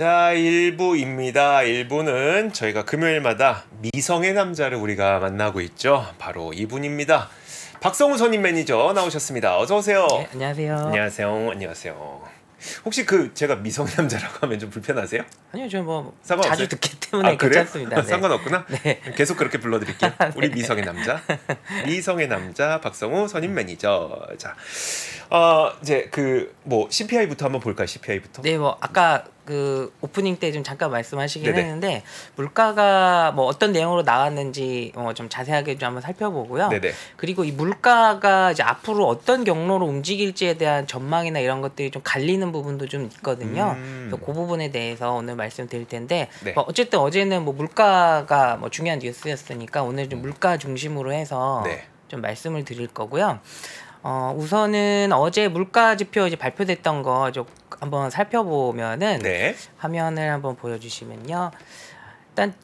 자, 1부입니다. 1부는 저희가 금요일마다 미성의 남자를 우리가 만나고 있죠. 바로 이분입니다. 박성우 선임 매니저 나오셨습니다. 어서 오세요. 네, 안녕하세요. 안녕하세요. 안녕하세요. 혹시 제가 미성의 남자라고 하면 좀 불편하세요? 아니요, 저 뭐 상관없어요? 자주 듣기 때문에 괜찮습니다. 네. 상관없구나. 네. 계속 그렇게 불러드릴게요. 네. 우리 미성의 남자, 미성의 남자 박성우 선임 매니저. 자, 이제 CPI부터 한번 볼까요? CPI부터. 네, 뭐 아까 그 오프닝 때 좀 잠깐 말씀하시긴 네네. 했는데 물가가 뭐 어떤 내용으로 나왔는지 좀 자세하게 좀 한번 살펴보고요. 네네. 그리고 이 물가가 이제 앞으로 어떤 경로로 움직일지에 대한 전망이나 이런 것들이 좀 갈리는 부분도 좀 있거든요. 그래서 그 부분에 대해서 오늘 말씀드릴 텐데 네. 어쨌든 어제는 뭐 물가가 뭐 중요한 뉴스였으니까 오늘 좀 물가 중심으로 해서 네. 좀 말씀을 드릴 거고요. 우선은 어제 물가 지표 이제 발표됐던 거 좀 한번 살펴보면은 네. 화면을 한번 보여주시면요. 일단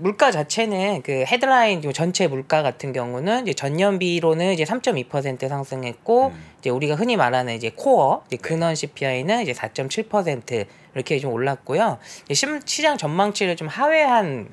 물가 자체는 그 헤드라인 전체 물가 같은 경우는 이제 전년비로는 이제 3.2% 상승했고 이제 우리가 흔히 말하는 이제 코어 이제 근원 CPI는 이제 4.7% 이렇게 좀 올랐고요. 시장 전망치를 좀 하회한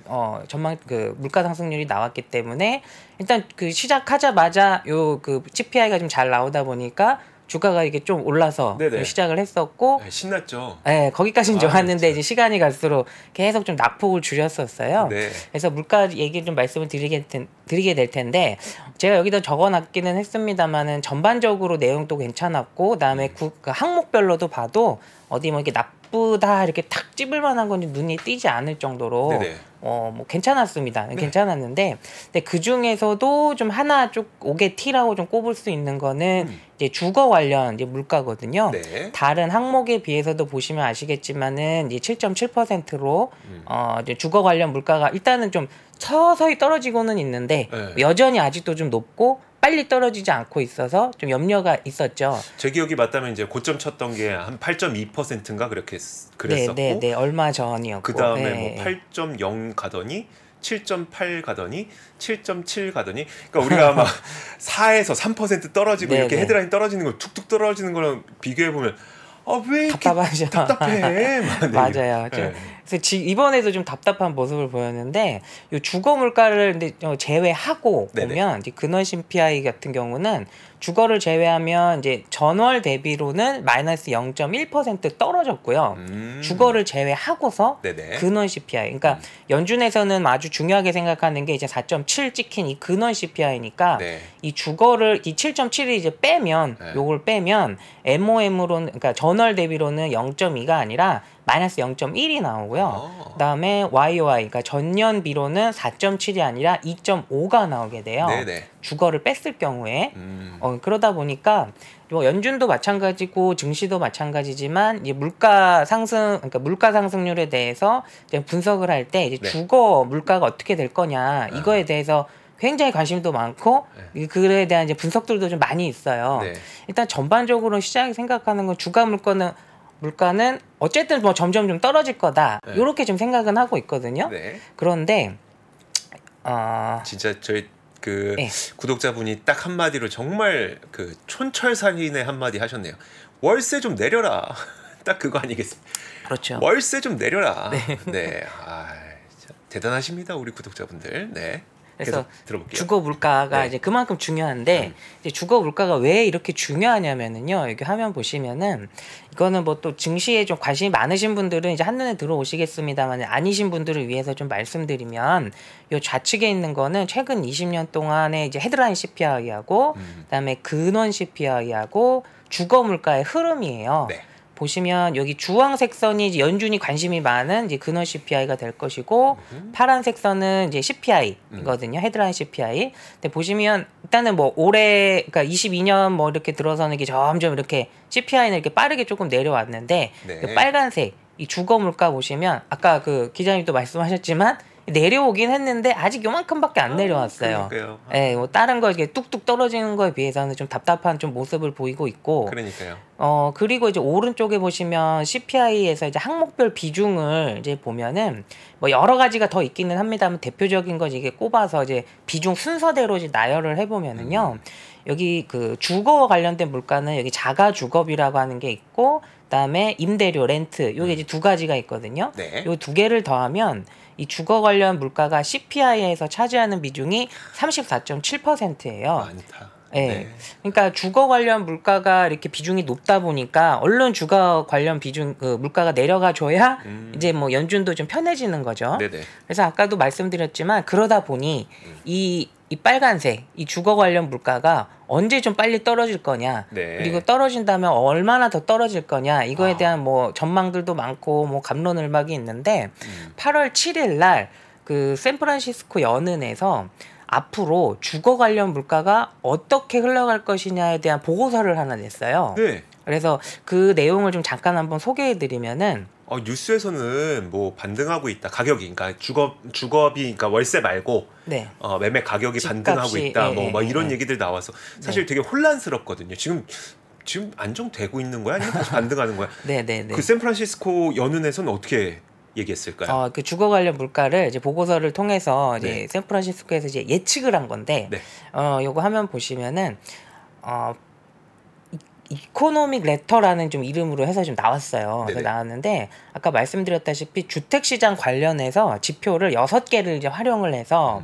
물가 상승률이 나왔기 때문에 일단 그 시작하자마자 요 그 CPI가 좀 잘 나오다 보니까 주가가 이게 좀 올라서 좀 시작을 했었고 신났죠. 네, 거기까지는 좋았는데 진짜. 이제 시간이 갈수록 계속 좀 낙폭을 줄였었어요. 네. 그래서 물가 얘기 좀 말씀을 드리게 될 텐데 제가 여기다 적어놨기는 했습니다만은 전반적으로 내용도 괜찮았고 그다음에 그 항목별로도 봐도 어디 뭐 이렇게 나쁘다 이렇게 탁 찝을 만한 건 눈이 띄지 않을 정도로 네네. 뭐 괜찮았습니다. 네. 괜찮았는데 근데 그 중에서도 좀 하나 좀 오게 T라고 좀 꼽을 수 있는 거는 이제 주거 관련 이제 물가거든요. 네. 다른 항목에 비해서도 보시면 아시겠지만은 이제 7.7%로 이제 주거 관련 물가가 일단은 좀 서서히 떨어지고는 있는데 네. 여전히 아직도 좀 높고 빨리 떨어지지 않고 있어서 좀 염려가 있었죠. 제 기억이 맞다면 이제 고점 쳤던 게 한 8.2%인가 그랬었고. 네, 얼마 전이었고. 그 다음에 뭐 8.0 가더니 7.8 가더니 7.7 가더니 그러니까 우리가 막 4에서 3% 떨어지고 네, 이렇게 네. 헤드라인 떨어지는 거 툭툭 떨어지는 거랑 비교해 보면 왜 이렇게 답답하죠. 답답해? 맞아요. 네. 그래서 이번에도 좀 답답한 모습을 보였는데 이 주거 물가를 근데 제외하고 네네. 보면 이제 근원 CPI 같은 경우는 주거를 제외하면 이제 전월 대비로는 마이너스 0.1% 떨어졌고요. 주거를 제외하고서 네네. 근원 CPI. 그러니까 연준에서는 아주 중요하게 생각하는 게 이제 4.7 찍힌 이 근원 CPI니까 네. 이 주거를 이 7.7을 이제 빼면 네. 요걸 빼면 MOM으로는 그러니까 전월 대비로는 0.2가 아니라 마이너스 0.1이 나오고요. 그다음에 YOY 그러니까 전년비로는 4.7이 아니라 2.5가 나오게 돼요. 네네. 주거를 뺐을 경우에 그러다 보니까 뭐 연준도 마찬가지고 증시도 마찬가지지만 이제 물가 상승률에 대해서 이제 분석을 할 때 이제 네. 주거 물가가 어떻게 될 거냐 이거에 대해서 굉장히 관심도 많고 그에 대한 이제 분석들도 좀 많이 있어요. 네. 일단 전반적으로 시장이 생각하는 건 주가 물가는 어쨌든 뭐 점점 좀 떨어질 거다. 네. 이렇게 좀 생각은 하고 있거든요. 네. 그런데 진짜 저희 네. 구독자분이 딱 한마디로 정말 그 촌철살인의 한마디 하셨네요. 월세 좀 내려라. 딱 그거 아니겠습니까? 그렇죠. 월세 좀 내려라. 네. 진짜 대단하십니다, 우리 구독자분들. 네. 그래서 계속 들어볼게요. 주거 물가가 네. 이제 그만큼 중요한데 이제 주거 물가가 왜 이렇게 중요하냐면은요. 여기 화면 보시면은 이거는 뭐 또 증시에 좀 관심이 많으신 분들은 이제 한눈에 들어오시겠습니다만 아니신 분들을 위해서 좀 말씀드리면 요 좌측에 있는 거는 최근 20년 동안의 이제 헤드라인 CPI하고 그다음에 근원 CPI하고 주거 물가의 흐름이에요. 네. 보시면 여기 주황색 선이 이제 연준이 관심이 많은 이제 근원 CPI가 될 것이고 파란색 선은 이제 CPI거든요. 헤드라인 CPI. 근데 보시면 일단은 뭐 올해 그러니까 22년 뭐 이렇게 들어서는 이게 점점 이렇게 CPI는 이렇게 빠르게 조금 내려왔는데 네. 그 빨간색 이 주거 물가 보시면 아까 그 기자님도 말씀하셨지만 내려오긴 했는데 아직 요만큼밖에 안 내려왔어요. 그러니까요. 예, 뭐 다른 거 이게 뚝뚝 떨어지는 거에 비해서는 좀 답답한 좀 모습을 보이고 있고. 그러니까요. 그리고 이제 오른쪽에 보시면 CPI에서 이제 항목별 비중을 이제 보면은 뭐 여러 가지가 더 있기는 합니다만 대표적인 거 이게 꼽아서 이제 비중 순서대로 이제 나열을 해보면은요. 여기 그 주거와 관련된 물가는 여기 자가 주거비라고 하는 게 있고 그다음에 임대료, 렌트 요게 이제 두 가지가 있거든요. 네. 요 두 개를 더하면 이 주거 관련 물가가 CPI에서 차지하는 비중이 34.7%예요. 많다. 예. 네. 그러니까 주거 관련 물가가 이렇게 비중이 높다 보니까 얼른 주거 관련 비중 물가가 내려가 줘야 이제 뭐 연준도 좀 편해지는 거죠. 네네. 그래서 아까도 말씀드렸지만 그러다 보니 이 빨간색 이 주거 관련 물가가 언제 좀 빨리 떨어질 거냐, 네. 그리고 떨어진다면 얼마나 더 떨어질 거냐 이거에 대한 뭐 전망들도 많고 뭐 갑론을박이 있는데 8월 7일 날 그 샌프란시스코 연은에서 앞으로 주거 관련 물가가 어떻게 흘러갈 것이냐에 대한 보고서를 하나 냈어요. 네. 그래서 그 내용을 좀 잠깐 한번 소개해드리면은 뉴스에서는 뭐 반등하고 있다. 가격이 그러니까 주거비 그러니까 월세 말고 네. 매매 가격이 집값이, 반등하고 있다. 예, 뭐 예, 이런 예. 얘기들 나와서 사실 되게 혼란스럽거든요. 지금 안정되고 있는 거야? 아니면 다시 반등하는 거야? 네네네. 그 샌프란시스코 연은에서는 어떻게 얘기했을까요? 그 주거 관련 물가를 이제 보고서를 통해서 이제 네. 샌프란시스코에서 이제 예측을 한 건데, 네. 요거 화면 보시면은 이코노믹 레터라는 좀 이름으로 해서 좀 나왔어요. 그래서 네네. 나왔는데 아까 말씀드렸다시피 주택 시장 관련해서 지표를 6개를 이제 활용을 해서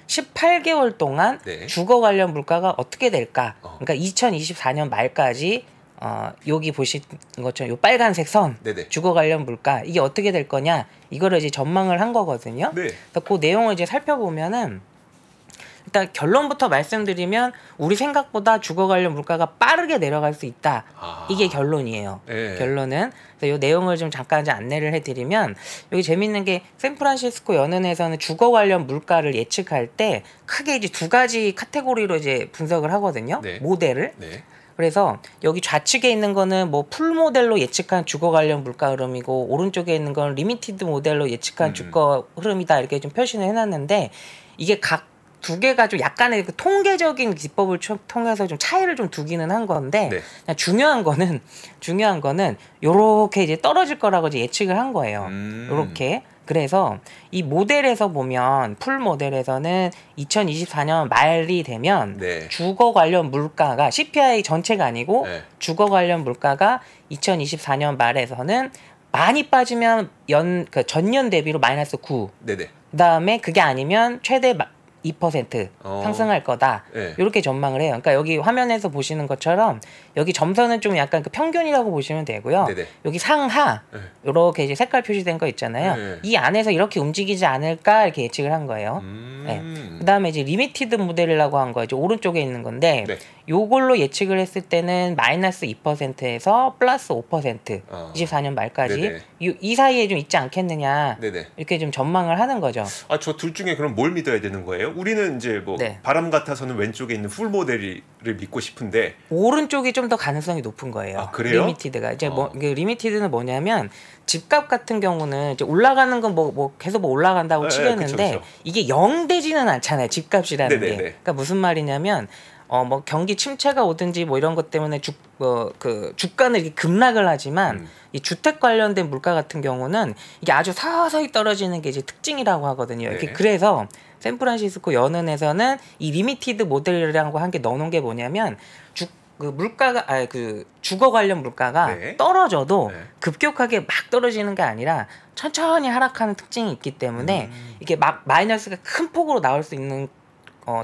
18개월 동안 네. 주거 관련 물가가 어떻게 될까? 어. 그러니까 2024년 말까지 여기 보신 것처럼 요 빨간색 선 네네. 주거 관련 물가 이게 어떻게 될 거냐 이거를 이제 전망을 한 거거든요. 네. 그래서 그 내용을 이제 살펴보면은 일단 결론부터 말씀드리면 우리 생각보다 주거 관련 물가가 빠르게 내려갈 수 있다. 이게 결론이에요. 네. 결론은. 그래서 이 내용을 좀 잠깐 이제 안내를 해드리면 여기 재밌는 게 샌프란시스코 연은에서는 주거 관련 물가를 예측할 때 크게 이제 두 가지 카테고리로 이제 분석을 하거든요. 네. 모델을. 네. 그래서 여기 좌측에 있는 거는 뭐 풀 모델로 예측한 주거 관련 물가 흐름이고 오른쪽에 있는 건 리미티드 모델로 예측한 주거 흐름이다 이렇게 좀 표시를 해놨는데 이게 각 두 개가 좀 약간의 그 통계적인 기법을 통해서 좀 차이를 좀 두기는 한 건데 네. 그냥 중요한 거는 요렇게 이제 떨어질 거라고 이제 예측을 한 거예요. 요렇게. 그래서 이 모델에서 보면 풀 모델에서는 2024년 말이 되면 네. 주거 관련 물가가 CPI 전체가 아니고 네. 주거 관련 물가가 2024년 말에서는 많이 빠지면 그 전년 대비로 마이너스 9. 네네. 그다음에 그게 아니면 최대 2% 상승할 거다. 네. 이렇게 전망을 해요. 그러니까 여기 화면에서 보시는 것처럼 여기 점선은 좀 약간 그 평균이라고 보시면 되고요. 네네. 여기 상하 네. 이렇게 이제 색깔 표시된 거 있잖아요. 네. 이 안에서 이렇게 움직이지 않을까 이렇게 예측을 한 거예요. 네. 그다음에 이제 리미티드 모델이라고 한 거 이제 오른쪽에 있는 건데 네. 요걸로 예측을 했을 때는 마이너스 2%에서 플러스 5% 24년 말까지 네네. 이 사이에 좀 있지 않겠느냐 네네. 이렇게 좀 전망을 하는 거죠. 저 둘 중에 그럼 뭘 믿어야 되는 거예요? 우리는 이제 뭐 네. 바람 같아서는 왼쪽에 있는 풀 모델을 믿고 싶은데 오른쪽이 좀 더 가능성이 높은 거예요. 아, 그래요? 리미티드가 이제 그 리미티드는 뭐냐면 집값 같은 경우는 이제 올라가는 건 뭐 계속 뭐 올라간다고 네, 치겠는데 그쵸. 이게 0 되지는 않잖아요. 집값이라는 네네네. 게. 그러니까 무슨 말이냐면 뭐 경기 침체가 오든지 뭐 이런 것 때문에 그 주가는 이렇게 급락을 하지만 이 주택 관련된 물가 같은 경우는 이게 아주 서서히 떨어지는 게 이제 특징이라고 하거든요. 이렇게 네. 그래서 샌프란시스코 연은에서는 이 리미티드 모델이라고 한 게 넣어놓은 게 뭐냐면 그 주거 관련 물가가 네. 떨어져도 네. 급격하게 막 떨어지는 게 아니라 천천히 하락하는 특징이 있기 때문에 이게 막 마이너스가 큰 폭으로 나올 수 있는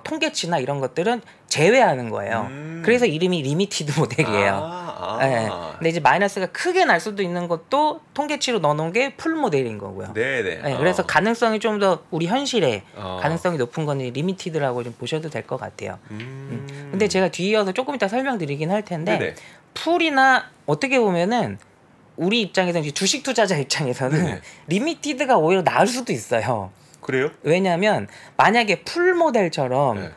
통계치나 이런 것들은 제외하는 거예요. 그래서 이름이 리미티드 모델이에요. 네. 근데 이제 마이너스가 크게 날 수도 있는 것도 통계치로 넣어놓은 게 풀 모델인 거고요. 네네. 네, 그래서 가능성이 좀 더 우리 현실에 어. 가능성이 높은 거는 리미티드라고 좀 보셔도 될 것 같아요. 근데 제가 뒤이어서 조금 이따 설명드리긴 할 텐데 네네. 풀이나 어떻게 보면은 우리 입장에서는 이제 주식 투자자 입장에서는 네네. 리미티드가 오히려 나을 수도 있어요. 그래요? 왜냐하면 만약에 풀 모델처럼 네.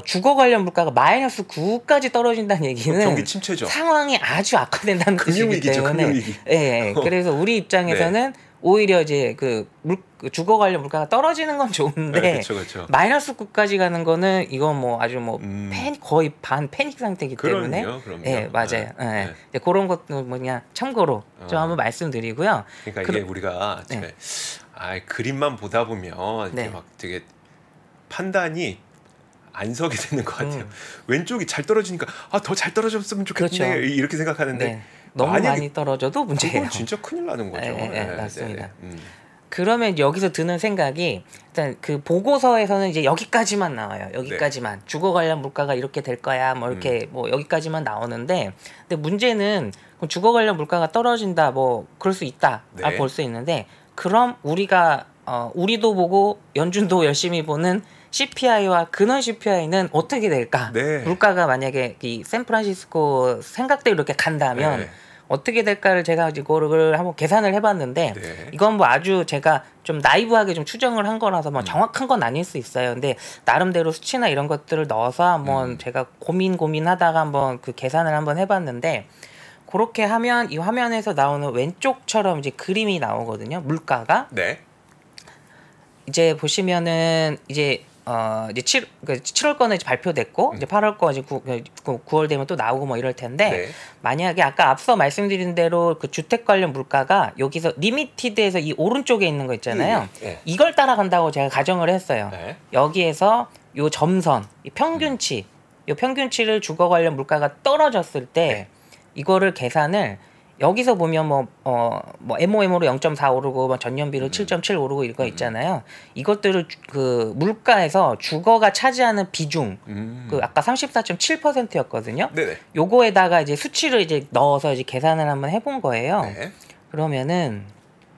주거 관련 물가가 마이너스 9까지 떨어진다는 얘기는 경기 침체죠. 상황이 아주 악화된다는 뜻이기 금융위기죠, 때문에 금융위기. 예, 그래서 우리 입장에서는 오히려 이제 그 주거 관련 물가가 떨어지는 건 좋은데 네, 그쵸. 마이너스 9까지 가는 거는 이건 뭐 아주 뭐 거의 반 패닉 상태이기 때문에 그럼요. 예, 맞아요. 네. 네. 이제 그런 것도 뭐냐 참고로 좀 한번 말씀드리고요. 그러니까 이게 우리가 네. 그림만 보다 보면 이게 네. 막 되게 판단이 안 서게 되는 것 같아요. 왼쪽이 잘 떨어지니까 더 잘 떨어졌으면 좋겠네 그렇죠. 이렇게 생각하는데 네. 너무 많이 떨어져도 문제예요. 그건 진짜 큰일 나는 거죠. 네, 맞습니다. 그러면 여기서 드는 생각이 일단 그 보고서에서는 이제 여기까지만 나와요. 여기까지만 주거 관련 물가가 이렇게 될 거야. 뭐 이렇게 뭐 여기까지만 나오는데, 근데 문제는 주거 관련 물가가 떨어진다. 뭐 그럴 수 있다. 네. 볼 수 있는데, 그럼 우리가 우리도 보고 연준도 열심히 보는 CPI와 근원 CPI는 어떻게 될까? 네. 물가가 만약에 이 샌프란시스코 생각대로 이렇게 간다면. 네. 어떻게 될까를 제가 이거를 한번 계산을 해봤는데 네. 이건 뭐 아주 제가 좀 나이브하게 좀 추정을 한 거라서 뭐 정확한 건 아닐 수 있어요. 근데 나름대로 수치나 이런 것들을 넣어서 한번 제가 고민하다가 한번 그 계산을 한번 해봤는데, 그렇게 하면 이 화면에서 나오는 왼쪽처럼 이제 그림이 나오거든요. 물가가. 네. 이제 보시면은 이제 이제 7월 거는 이제 발표됐고 이제 8월 거 이제 9월 되면 또 나오고 뭐 이럴 텐데, 네. 만약에 아까 앞서 말씀드린 대로 그 주택 관련 물가가 여기서 리미티드에서 이 오른쪽에 있는 거 있잖아요. 이걸 따라간다고 제가 가정을 했어요. 네. 여기에서 요 점선, 이 평균치, 요 평균치를 주거 관련 물가가 떨어졌을 때 이거를 계산을 여기서 보면 뭐 MOM으로 0.4 오르고 뭐 전년비로 7.7 오르고 이거 있잖아요. 이것들을 그 물가에서 주거가 차지하는 비중, 그 아까 34.7%였거든요. 네네. 요거에다가 이제 수치를 이제 넣어서 이제 계산을 한번 해본 거예요. 네. 그러면은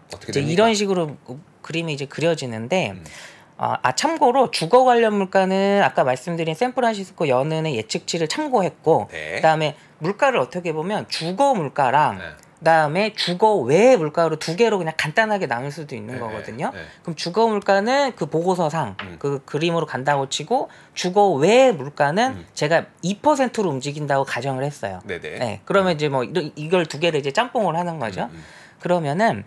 어떻게 이제 됩니까? 이런 식으로 그림이 이제 그려지는데, 참고로 주거 관련 물가는 아까 말씀드린 샌프란시스코 연은의 예측치를 참고했고, 네. 그다음에 물가를 어떻게 보면 주거 물가랑 네. 그다음에 주거 외 물가로 두 개로 그냥 간단하게 나눌 수도 있는 네. 거거든요. 네. 그럼 주거 물가는 그 보고서상 그 그림으로 간다고 치고, 주거 외 물가는 제가 2%로 움직인다고 가정을 했어요. 네네. 네, 그러면 이제 뭐 이걸 두 개를 이제 짬뽕을 하는 거죠. 그러면은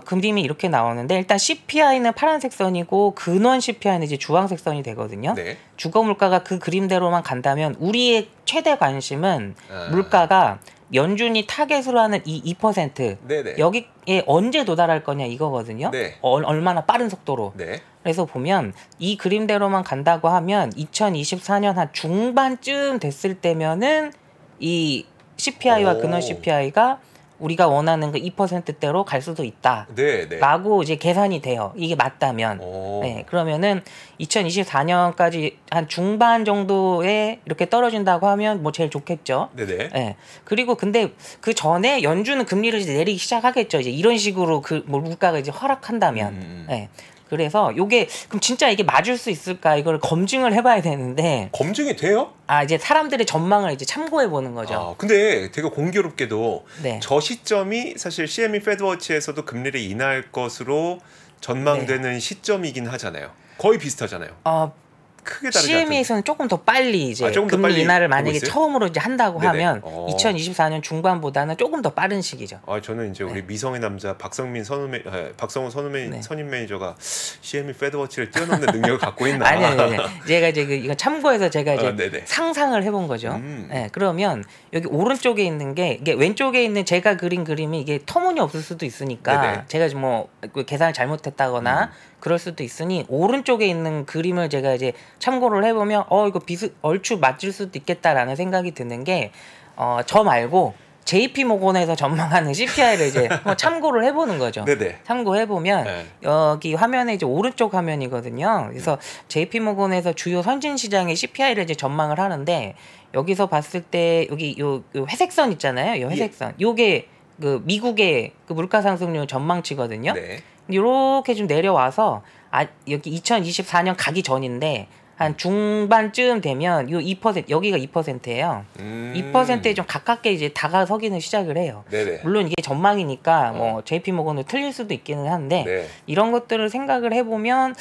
그림이 이렇게 나오는데, 일단 CPI는 파란색 선이고 근원 CPI는 이제 주황색 선이 되거든요. 네. 주거 물가가 그 그림대로만 간다면 우리의 최대 관심은 물가가 연준이 타겟으로 하는 이 2% 네네. 여기에 언제 도달할 거냐 이거거든요. 네. 얼마나 빠른 속도로. 네. 그래서 보면 이 그림대로만 간다고 하면 2024년 한 중반쯤 됐을 때면은 이 CPI와 근원 CPI가 우리가 원하는 그 2%대로 갈 수도 있다. 네. 네. 라고 이제 계산이 돼요. 이게 맞다면. 네, 그러면은 2024년까지 한 중반 정도에 이렇게 떨어진다고 하면 뭐 제일 좋겠죠. 네네. 네. 그리고 근데 그 전에 연준은 금리를 이제 내리기 시작하겠죠. 이제 이런 식으로 그 뭐 물가가 이제 하락한다면. 네. 그래서 요게 그럼 진짜 이게 맞을 수 있을까, 이걸 검증을 해봐야 되는데, 검증이 돼요? 이제 사람들의 전망을 이제 참고해 보는 거죠. 근데 되게 공교롭게도 네. 저 시점이 사실 CME 패드워치에서도 금리를 인하할 것으로 전망되는 시점이긴 하잖아요. 거의 비슷하잖아요. 크게 다르지 않던데. CME에서는 조금 더 빨리 이제 조금 더 금리 빨리 인하를 되고 만약에 있어요? 처음으로 이제 한다고 네네. 하면 2024년 중반보다는 조금 더 빠른 시기죠. 저는 이제 우리 미성의 남자 박성훈 선임 매니저가 CME 패드워치를 뛰어넘는 능력을 갖고 있나? 아니. 제가 이제 이건 참고해서 제가 이제 네네. 상상을 해본 거죠. 네, 그러면 여기 오른쪽에 있는 게, 이게 왼쪽에 있는 제가 그린 그림이 이게 터무니없을 수도 있으니까 네네. 제가 뭐 계산을 잘못했다거나 그럴 수도 있으니 오른쪽에 있는 그림을 제가 이제 참고를 해보면 이거 얼추 맞을 수도 있겠다라는 생각이 드는 게, 저 말고 JP 모건에서 전망하는 CPI를 이제 한번 참고를 해보는 거죠. 네네. 참고해보면 네. 여기 화면에 이제 오른쪽 화면이거든요. 그래서 JP 모건에서 주요 선진 시장의 CPI를 이제 전망을 하는데, 여기서 봤을 때 여기 요 회색선 있잖아요. 요 회색선. 요게 그 미국의 그 물가 상승률 전망치거든요. 네. 이렇게 좀 내려와서 여기 2024년 가기 전인데 한 중반쯤 되면 요 2% 여기가 2%예요. 2%에 좀 가깝게 이제 다가서기는 시작을 해요. 네네. 물론 이게 전망이니까 뭐 JP 모건도 틀릴 수도 있기는 한데, 네. 이런 것들을 생각을 해보면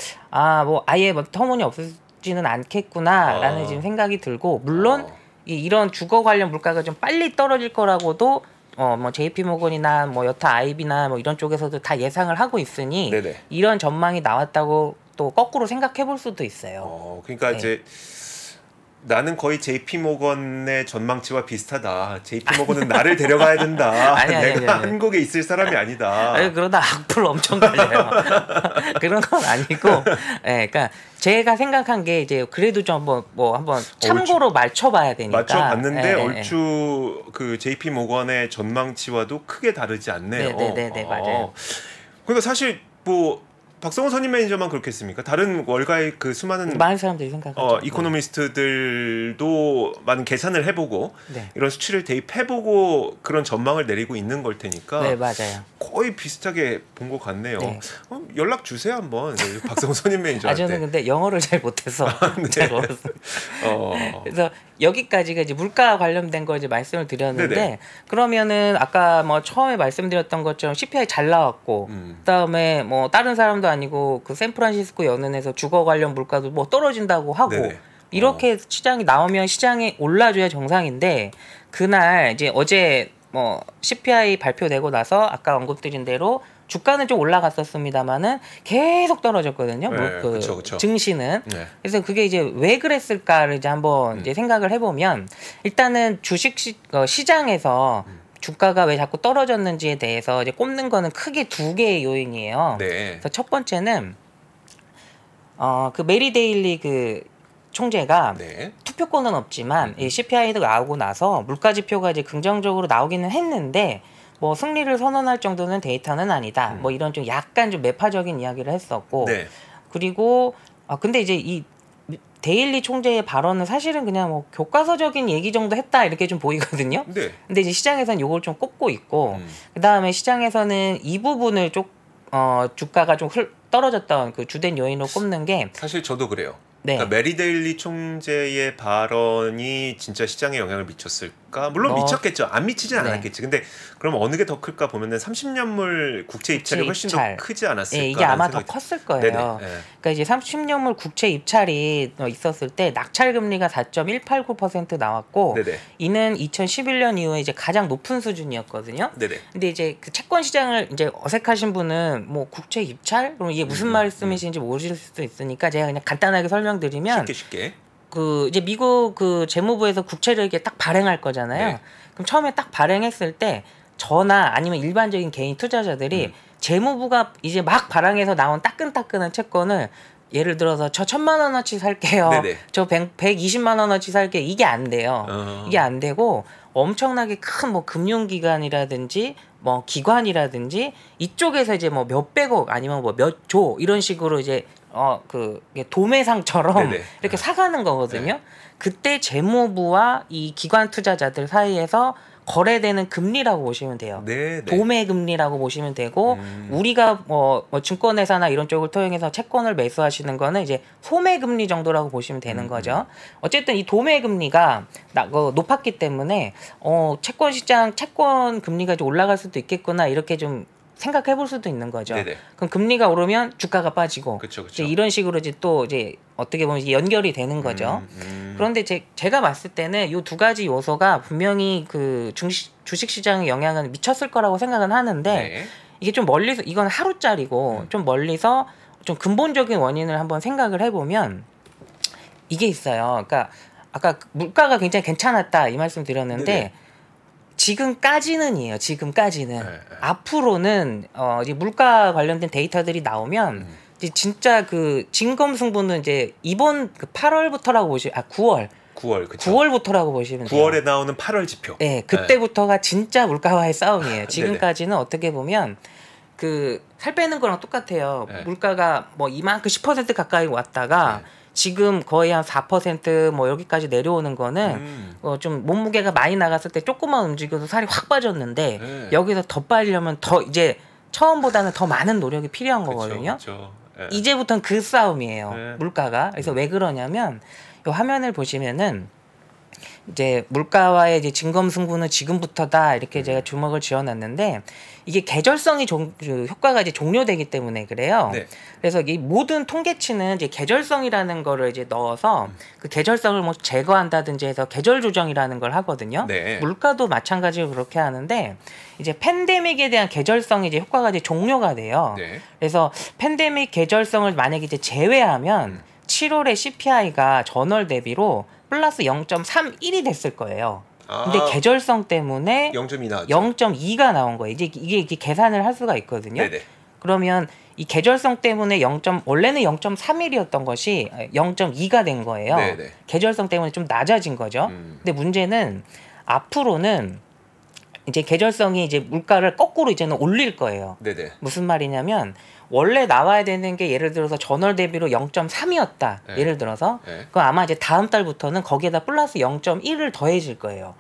뭐 아예 뭐 터무니 없지는 않겠구나라는 지금 생각이 들고, 물론 이런 주거 관련 물가가 좀 빨리 떨어질 거라고도 뭐 JP 모건이나 뭐 여타 IB나 뭐 이런 쪽에서도 다 예상을 하고 있으니 네네. 이런 전망이 나왔다고 또 거꾸로 생각해 볼 수도 있어요. 그러니까 네. 이제 나는 거의 JP 모건의 전망치와 비슷하다. JP 모건은 나를 데려가야 된다. 내가 한국에 있을 사람이 아니다. 아니, 그러다 악플 엄청 달려요. 그런 건 아니고, 그러니까 제가 생각한 게 이제 그래도 좀 한번 참고로 맞춰봐야 되니까. 맞춰봤는데 얼추 그 JP 모건의 전망치와도 크게 다르지 않네요. 네네네 맞아요. 그러니까 사실 뭐 박성훈 선임 매니저만 그렇겠습니까? 다른 월가의 그 수많은 많은 사람들이 생각하죠. 이코노미스트들도 많은 계산을 해보고 이런 수치를 대입해보고 그런 전망을 내리고 있는 걸 테니까 네 맞아요. 거의 비슷하게 본 것 같네요. 연락 주세요 한번 박성훈 선임 매니저한테. 저는 근데 영어를 잘 못해서 잘 모르겠어요. 그래서 여기까지가 이제 물가 관련된 거 이제 말씀을 드렸는데 네네. 그러면은 아까 뭐 처음에 말씀드렸던 것처럼 CPI 잘 나왔고 그다음에 뭐 다른 사람도 아니고 그 샌프란시스코 연은에서 주거 관련 물가도 뭐 떨어진다고 하고 네네. 이렇게 시장이 나오면 시장이 올라줘야 정상인데 그날 이제 어제 뭐 CPI 발표되고 나서 아까 언급드린 대로 주가는 좀 올라갔었습니다만은 계속 떨어졌거든요. 그쵸. 증시는. 그래서 그게 이제 왜 그랬을까를 이제 한번 이제 생각을 해보면 일단은 주식 시장에서 주가가 왜 자꾸 떨어졌는지에 대해서 이제 꼽는 거는 크게 두 개의 요인이에요. 그래서 첫 번째는 그 메리 데일리 그 총재가 투표권은 없지만 이 CPI도 나오고 나서 물가 지표가 이제 긍정적으로 나오기는 했는데 뭐 승리를 선언할 정도는 데이터는 아니다. 뭐 이런 좀 약간 좀 매파적인 이야기를 했었고 그리고 근데 이제 이 데일리 총재의 발언은 사실은 그냥 뭐 교과서적인 얘기 정도 했다 이렇게 좀 보이거든요. 근데 이제 시장에서는 이걸 좀 꼽고 있고 그다음에 시장에서는 이 부분을 주가가 좀 떨어졌던 그 주된 요인으로 꼽는 게 사실 저도 그래요. 그러니까 메리 데일리 총재의 발언이 진짜 시장에 영향을 미쳤을까? 물론 미쳤겠죠. 안 미치진 않았겠지. 근데 그럼 어느 게 더 클까 보면은 30년물 국채 입찰이 훨씬 더 크지 않았을까? 이게 아마 더 컸을 거예요. 그러니까 이제 30년물 국채 입찰이 있었을 때 낙찰 금리가 4.189% 나왔고 이는 2011년 이후에 이제 가장 높은 수준이었거든요. 근데 이제 그 채권 시장을 이제 어색하신 분은 뭐 국채 입찰? 그럼 이게 무슨 말씀이신지 모르실 수도 있으니까 제가 그냥 간단하게 설명드리면 쉽게 그 이제 미국 그 재무부에서 국채를 이렇게 딱 발행할 거잖아요. 그럼 처음에 딱 발행했을 때 저나 아니면 일반적인 개인 투자자들이 재무부가 이제 막 발행해서 나온 따끈따끈한 채권을 예를 들어서 저 1,000만 원어치 살게요. 저 120만 원어치 살게요. 이게 안 돼요. 이게 안 되고 엄청나게 큰 뭐 금융기관이라든지 뭐 기관이라든지 이쪽에서 이제 뭐 몇백억 아니면 뭐 몇 조 이런 식으로 이제 그 도매상처럼 이렇게 사가는 거거든요. 그때 재무부와 이 기관 투자자들 사이에서 거래되는 금리라고 보시면 돼요. 도매 금리라고 보시면 되고 우리가 뭐 증권회사나 이런 쪽을 통해서 채권을 매수하시는 거는 이제 소매 금리 정도라고 보시면 되는 거죠. 어쨌든 이 도매 금리가 높았기 때문에 채권 시장 채권 금리가 좀 올라갈 수도 있겠구나 이렇게 좀 생각해 볼 수도 있는 거죠. 그럼 금리가 오르면 주가가 빠지고 이제 이런 식으로 이제 또 이제 어떻게 보면 이제 연결이 되는 거죠. 그런데 제가 봤을 때는 이 두 가지 요소가 분명히 그 주식 시장에 영향을 미쳤을 거라고 생각은 하는데 이게 좀 멀리서 이건 하루짜리고 좀 멀리서 좀 근본적인 원인을 한번 생각을 해보면 이게 있어요. 그러니까 아까 물가가 굉장히 괜찮았다 이 말씀 드렸는데 지금까지는이에요. 지금까지는 앞으로는 이제 물가 관련된 데이터들이 나오면 이제 진짜 그 진검승부는 이제 이번 그 8월부터라고 9월부터라고 보시면 돼요. 9월에 나오는 8월 지표. 그때부터가 진짜 물가와의 싸움이에요. 지금까지는 어떻게 보면 그 살 빼는 거랑 똑같아요. 물가가 뭐 이만큼 10% 가까이 왔다가 지금 거의 한 4% 여기까지 내려오는 거는 좀 몸무게가 많이 나갔을 때 조금만 움직여도 살이 확 빠졌는데 여기서 더 빠지려면 더 이제 처음보다는 더 많은 노력이 필요한 거거든요. 이제부터는 그 싸움이에요. 물가가. 그래서 왜 그러냐면 이 화면을 보시면은 이제 물가와의 이제 진검승부는 지금부터다 이렇게 제가 주먹을 쥐어놨는데 이게 계절성이 효과가 이제 종료되기 때문에 그래요. 그래서 이 모든 통계치는 이제 계절성이라는 거를 이제 넣어서 그 계절성을 뭐 제거한다든지 해서 계절 조정이라는 걸 하거든요. 물가도 마찬가지로 그렇게 하는데 이제 팬데믹에 대한 계절성이 이제 효과가 이제 종료가 돼요. 그래서 팬데믹 계절성을 만약에 이제 제외하면 7월에 CPI가 전월 대비로 플러스 0.31이 됐을 거예요. 근데 계절성 때문에 0.2 나왔죠. 0.2가 나온 거예요. 이게 계산을 할 수가 있거든요. 네네. 그러면 이 계절성 때문에 원래는 0.31이었던 것이 0.2가 된 거예요. 네네. 계절성 때문에 좀 낮아진 거죠. 근데 문제는 앞으로는 이제 계절성이 이제 물가를 거꾸로 이제는 올릴 거예요. 네네. 무슨 말이냐면 원래 나와야 되는 게 예를 들어서 전월 대비로 0.3이었다. 네. 예를 들어서 네. 그럼 아마 이제 다음 달부터는 거기에다 플러스 0.1을 더해질 거예요.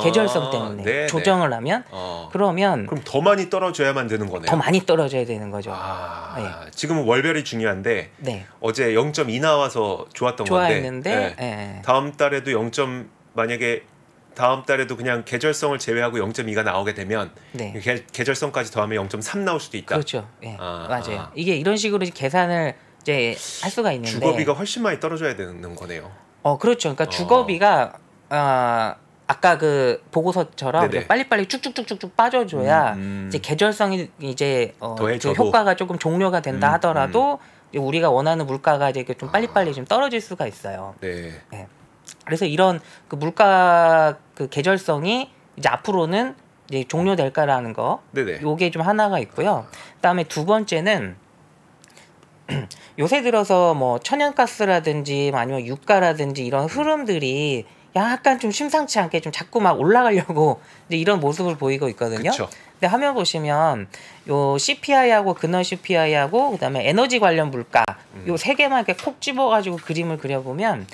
계절성 때문에 네네. 조정을 하면 그러면 그럼 더 많이 떨어져야만 되는 거네요. 더 많이 떨어져야 되는 거죠. 네. 지금은 월별이 중요한데 네. 어제 0.2 나와서 좋았던 좋아했는데 건데 네. 다음 달에도 만약에 다음 달에도 그냥 계절성을 제외하고 0.2가 나오게 되면 네. 계절성까지 더하면 0.3 나올 수도 있다. 그렇죠. 네. 맞아요. 이게 이런 식으로 계산을 이제 할 수가 있는데 주거비가 훨씬 많이 떨어져야 되는 거네요. 그렇죠. 그러니까 주거비가 아까 그 보고서처럼 빨리빨리 쭉쭉쭉쭉 빠져줘야 이제 계절성이 이제 그 효과가 조금 종료가 된다 하더라도 우리가 원하는 물가가 이제 좀 빨리빨리 좀 떨어질 수가 있어요. 네. 네. 그래서 이런 그 물가 그 계절성이 이제 앞으로는 이제 종료될까라는 거, 요게 좀 하나가 있고요. 그다음에 두 번째는 요새 들어서 뭐 천연가스라든지 아니면 유가라든지 이런 흐름들이 약간 좀 심상치 않게 좀 자꾸 막 올라가려고 이제 이런 모습을 보이고 있거든요. 그쵸. 근데 화면 보시면 요 CPI하고 근원 CPI하고 그다음에 에너지 관련 물가 요 세 개만 이렇게 콕 집어가지고 그림을 그려보면.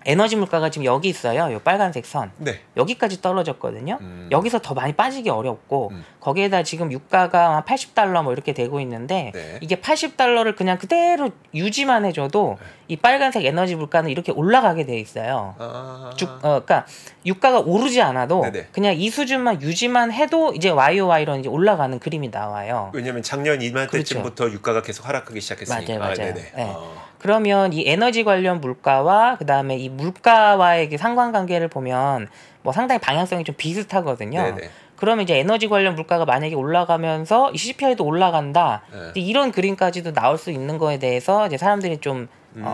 에너지 물가가 지금 여기 있어요. 요 빨간색 선. 네. 여기까지 떨어졌거든요. 여기서 더 많이 빠지기 어렵고 거기에다 지금 유가가 한 80달러 뭐 이렇게 되고 있는데 이게 80달러를 그냥 그대로 유지만 해줘도 이 빨간색 에너지 물가는 이렇게 올라가게 돼 있어요. 그러니까 유가가 오르지 않아도 그냥 이 수준만 유지만 해도 이제 YOY로 이제 올라가는 그림이 나와요. 왜냐하면 작년 이맘때쯤부터 유가가 계속 하락하기 시작했으니까. 맞아요. 네. 그러면 이 에너지 관련 물가와 그다음에 이 물가와의 상관관계를 보면 뭐 상당히 방향성이 좀 비슷하거든요. 네네. 그러면 이제 에너지 관련 물가가 만약에 올라가면서 이 CPI도 올라간다. 이런 그림까지도 나올 수 있는 거에 대해서 이제 사람들이 좀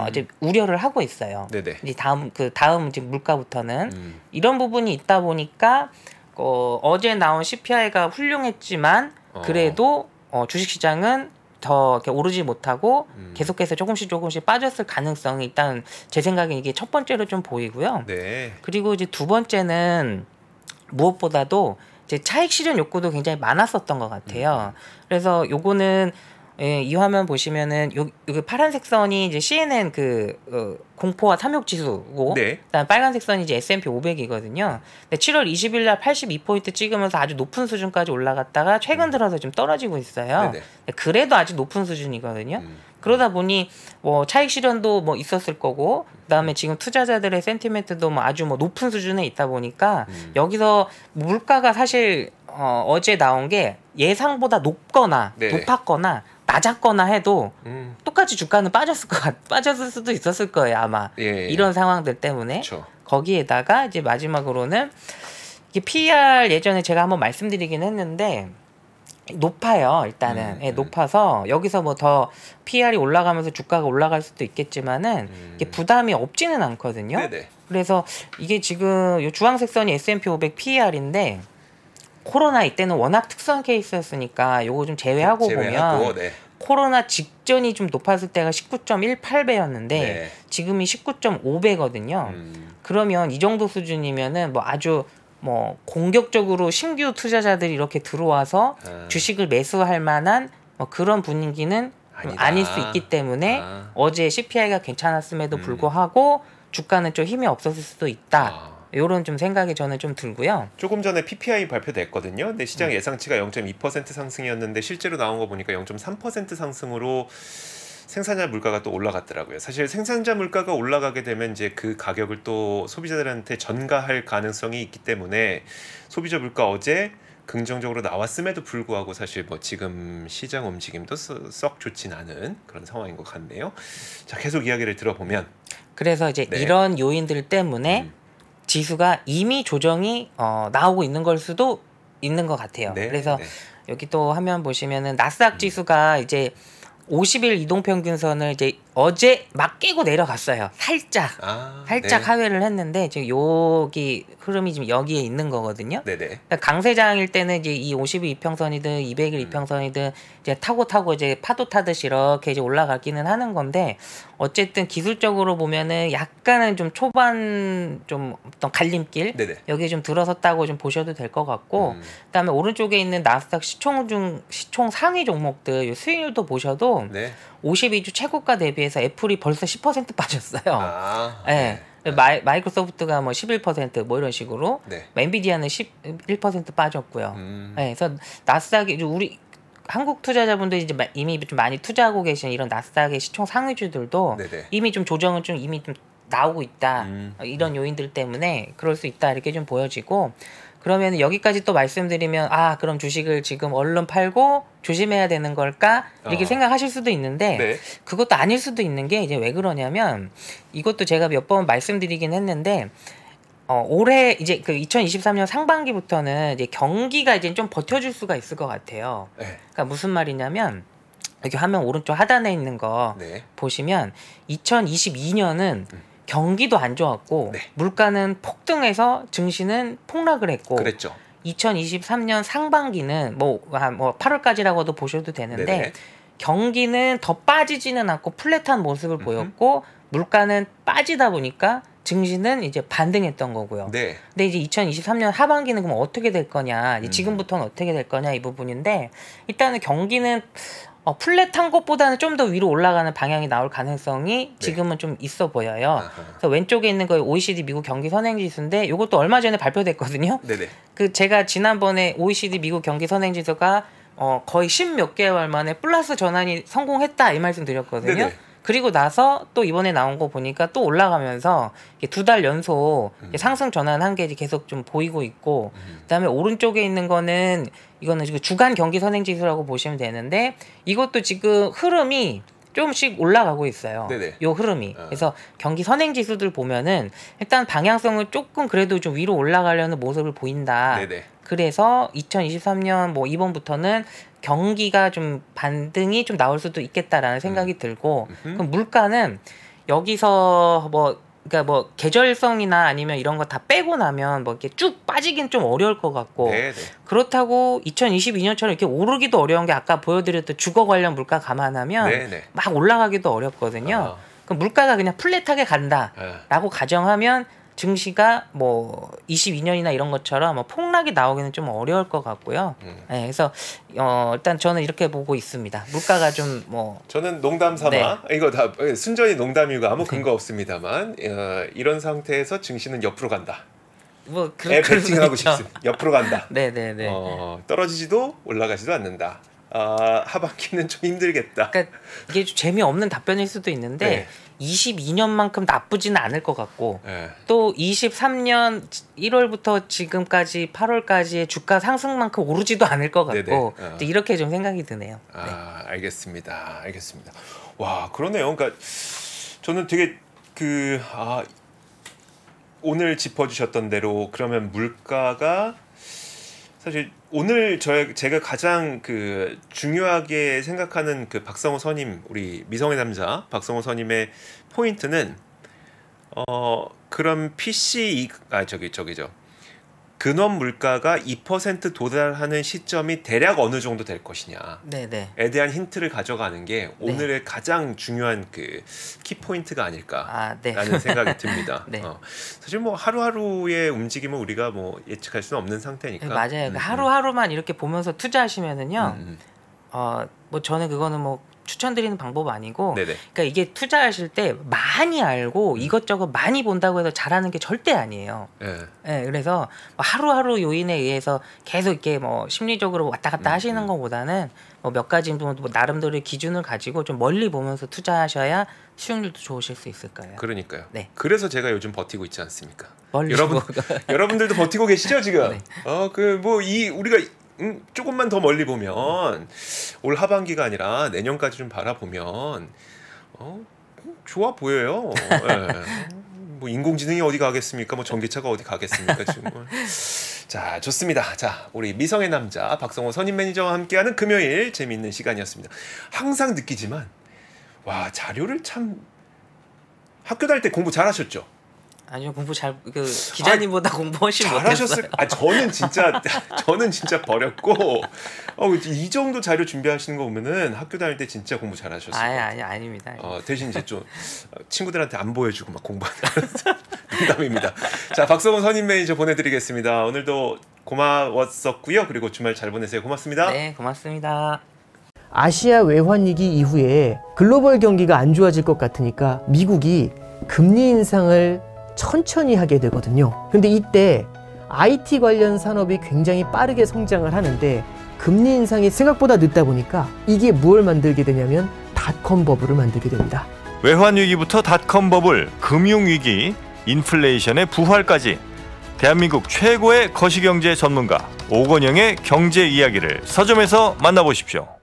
이제 우려를 하고 있어요. 네네. 이제 다음 이제 물가부터는 이런 부분이 있다 보니까 어제 나온 CPI가 훌륭했지만 그래도 주식시장은 더 이렇게 오르지 못하고 계속해서 조금씩 빠졌을 가능성이 일단 제 생각에 이게 첫 번째로 좀 보이고요. 네. 그리고 이제 두 번째는 무엇보다도 이제 차익 실현 욕구도 굉장히 많았었던 것 같아요. 그래서 요거는 이 화면 보시면은 여기 파란색 선이 이제 CNN 공포와 탐욕 지수고, 그다음 빨간색 선이 이제 S&P 500이거든요. 근데 7월 20일 날 82포인트 찍으면서 아주 높은 수준까지 올라갔다가 최근 들어서 좀 떨어지고 있어요. 그래도 아직 높은 수준이거든요. 그러다 보니 뭐 차익 실현도 뭐 있었을 거고, 그다음에 지금 투자자들의 센티멘트도 뭐 아주 뭐 높은 수준에 있다 보니까 여기서 물가가 사실 어제 나온 게 예상보다 높았거나 낮았거나 해도 똑같이 주가는 빠졌을 수도 있었을 거예요, 아마. 이런 상황들 때문에. 그쵸. 거기에다가 이제 마지막으로는 이게 PER 예전에 제가 한번 말씀드리긴 했는데 높아요, 일단은. 높아서 여기서 뭐 더 PER이 올라가면서 주가가 올라갈 수도 있겠지만은 이게 부담이 없지는 않거든요. 그래서 이게 지금 요 주황색 선이 S&P 500 PER인데 코로나 이때는 워낙 특수한 케이스였으니까 요거 좀 제외하고 보면 코로나 직전이 좀 높았을 때가 19.18배였는데 지금이 19.5배거든요. 그러면 이 정도 수준이면은 뭐 아주 뭐 공격적으로 신규 투자자들이 이렇게 들어와서 주식을 매수할 만한 뭐 그런 분위기는 아닐 수 있기 때문에 어제 CPI가 괜찮았음에도 불구하고 주가는 좀 힘이 없었을 수도 있다. 요런 좀 생각이 저는 좀 들고요. 조금 전에 PPI 발표됐거든요. 근데 시장 예상치가 0.2% 상승이었는데 실제로 나온 거 보니까 0.3% 상승으로 생산자 물가가 또 올라갔더라고요. 사실 생산자 물가가 올라가게 되면 이제 그 가격을 또 소비자들한테 전가할 가능성이 있기 때문에 소비자 물가 어제 긍정적으로 나왔음에도 불구하고 사실 뭐 지금 시장 움직임도 썩 좋진 않은 그런 상황인 것 같네요. 자, 계속 이야기를 들어보면 그래서 이제 이런 요인들 때문에 지수가 이미 조정이 나오고 있는 걸 수도 있는 것 같아요. 그래서 여기 또 화면 보시면은 나스닥 지수가 이제 50일 이동평균선을 이제 어제 막 깨고 내려갔어요. 살짝 네. 하회를 했는데 지금 여기 흐름이 지금 여기에 있는 거거든요. 네네. 그러니까 강세장일 때는 이제 이 50일 이평선이든 200일 이평선이든 이제 타고 이제 파도 타듯이 이렇게 이제 올라가기는 하는 건데 어쨌든 기술적으로 보면은 약간은 좀 초반 좀 어떤 갈림길 네네. 여기에 좀 들어섰다고 좀 보셔도 될 것 같고 그다음에 오른쪽에 있는 나스닥 시총 상위 종목들 수익률도 보셔도 네. 52주 최고가 대비해서 애플이 벌써 10% 빠졌어요. 네. 마이크로소프트가 뭐 11%뭐 이런 식으로 네. 엔비디아는 11% 빠졌고요. 그래서 나스닥이 우리 한국 투자자분들이 이제 이미 좀 많이 투자하고 계신 이런 나스닥의 시총 상위주들도 네네. 이미 좀 조정은 좀 이미 좀 나오고 있다. 이런 요인들 때문에 그럴 수 있다 이렇게 좀 보여지고 그러면 여기까지 또 말씀드리면 그럼 주식을 지금 얼른 팔고 조심해야 되는 걸까 이렇게 생각하실 수도 있는데 네. 그것도 아닐 수도 있는 게 이제 왜 그러냐면 이것도 제가 몇 번 말씀드리긴 했는데 올해 이제 그 2023년 상반기부터는 이제 경기가 이제 좀 버텨줄 수가 있을 것 같아요. 네. 그러니까 무슨 말이냐면 여기 화면 오른쪽 하단에 있는 거 네. 보시면 2022년은 경기도 안 좋았고 네. 물가는 폭등해서 증시는 폭락을 했고 그랬죠. 2023년 상반기는 뭐 8월까지라고도 보셔도 되는데 네네. 경기는 더 빠지지는 않고 플랫한 모습을 보였고 물가는 빠지다 보니까 증시는 이제 반등했던 거고요. 네. 근데 이제 2023년 하반기는 그럼 어떻게 될 거냐, 지금부터는 어떻게 될 거냐 이 부분인데 일단은 경기는 플랫한 것보다는 좀 더 위로 올라가는 방향이 나올 가능성이 지금은 좀 있어 보여요. 그래서 왼쪽에 있는 거 OECD 미국 경기 선행지수인데 이것도 얼마 전에 발표됐거든요. 네네. 그 제가 지난번에 OECD 미국 경기 선행지수가 거의 10몇 개월 만에 플러스 전환이 성공했다 이 말씀 드렸거든요. 네네. 그리고 나서 또 이번에 나온 거 보니까 또 올라가면서 2달 연속 상승 전환한 게 계속 좀 보이고 있고 그다음에 오른쪽에 있는 거는 이거는 지금 주간 경기 선행지수라고 보시면 되는데 이것도 지금 흐름이 조금씩 올라가고 있어요. 네네. 요 흐름이. 그래서 경기 선행지수들 보면은 일단 방향성은 조금 그래도 좀 위로 올라가려는 모습을 보인다. 네네. 그래서 2023년 뭐 이번부터는 경기가 좀 반등이 좀 나올 수도 있겠다라는 생각이 들고 그럼 물가는 여기서 그러니까 뭐 계절성이나 아니면 이런 거 다 빼고 나면 뭐 이렇게 쭉 빠지긴 좀 어려울 것 같고 네네. 그렇다고 2022년처럼 이렇게 오르기도 어려운 게 아까 보여드렸던 주거 관련 물가 감안하면 네네. 막 올라가기도 어렵거든요. 그럼 물가가 그냥 플랫하게 간다라고 가정하면 증시가 뭐 22년이나 이런 것처럼 뭐 폭락이 나오기는 좀 어려울 것 같고요. 네, 그래서 일단 저는 이렇게 보고 있습니다. 물가가 좀 뭐 저는 농담 삼아 이거 다 순전히 농담이고 아무 근거 없습니다만 이런 상태에서 증시는 옆으로 간다. 뭐 베팅하고 싶습니다. 옆으로 간다. 네네네. 떨어지지도 올라가지도 않는다. 하반기는 좀 힘들겠다. 그러니까 이게 좀 재미없는 답변일 수도 있는데 22년만큼 나쁘지는 않을 것 같고 또 23년 1월부터 지금까지 8월까지의 주가 상승만큼 오르지도 않을 것 같고 이렇게 좀 생각이 드네요. 알겠습니다. 와 그러네요. 그러니까 저는 되게 오늘 짚어주셨던 대로 그러면 물가가 사실 오늘 제가 가장 중요하게 생각하는 박성호 선임 우리 미성의 남자 박성호 선임의 포인트는 그럼 PC 근원 물가가 2% 도달하는 시점이 대략 어느 정도 될 것이냐에 대한 힌트를 가져가는 게 오늘의 가장 중요한 키포인트가 아닐까라는 생각이 듭니다. 사실 뭐 하루하루의 움직임은 우리가 뭐 예측할 수는 없는 상태니까. 맞아요. 하루하루만 이렇게 보면서 투자하시면은요. 뭐 저는 그거는 뭐 추천드리는 방법 아니고 그러니까 이게 투자하실 때 많이 알고 이것저것 많이 본다고 해서 잘하는 게 절대 아니에요. 그래서 하루하루 요인에 의해서 계속 이렇게 뭐 심리적으로 왔다 갔다 하시는 것보다는 뭐 몇 가지 뭐 나름대로의 기준을 가지고 좀 멀리 보면서 투자하셔야 수익률도 좋으실 수 있을 거예요. 그러니까요. 그래서 제가 요즘 버티고 있지 않습니까? 멀리 여러분들도 버티고 계시죠 지금? 우리가 조금만 더 멀리 보면 올 하반기가 아니라 내년까지 좀 바라보면 좋아 보여요. 뭐 인공지능이 어디 가겠습니까? 뭐 전기차가 어디 가겠습니까? 지금. 자, 좋습니다. 자, 우리 미성의 남자 박성호 선임 매니저와 함께하는 금요일 재미있는 시간이었습니다. 항상 느끼지만 와, 자료를 참 학교 다닐 때 공부 잘하셨죠? 아니요, 공부 기자님보다 공부 훨씬 잘하셨을. 저는 진짜 버렸고 이 정도 자료 준비하시는 거 보면은 학교 다닐 때 진짜 공부 잘하셨어요. 아닙니다. 대신 이제 좀 친구들한테 안 보여주고 막 공부하는 농담입니다. 자, 박성호 선임 매니저 보내드리겠습니다. 오늘도 고마웠었고요. 그리고 주말 잘 보내세요. 고맙습니다. 네, 고맙습니다. 아시아 외환위기 이후에 글로벌 경기가 안 좋아질 것 같으니까 미국이 금리 인상을 천천히 하게 되거든요. 근데 이때 IT 관련 산업이 굉장히 빠르게 성장을 하는데 금리 인상이 생각보다 늦다 보니까 이게 뭘 만들게 되냐면 닷컴 버블을 만들게 됩니다. 외환위기부터 닷컴 버블, 금융위기, 인플레이션의 부활까지 대한민국 최고의 거시경제 전문가 오건영의 경제 이야기를 서점에서 만나보십시오.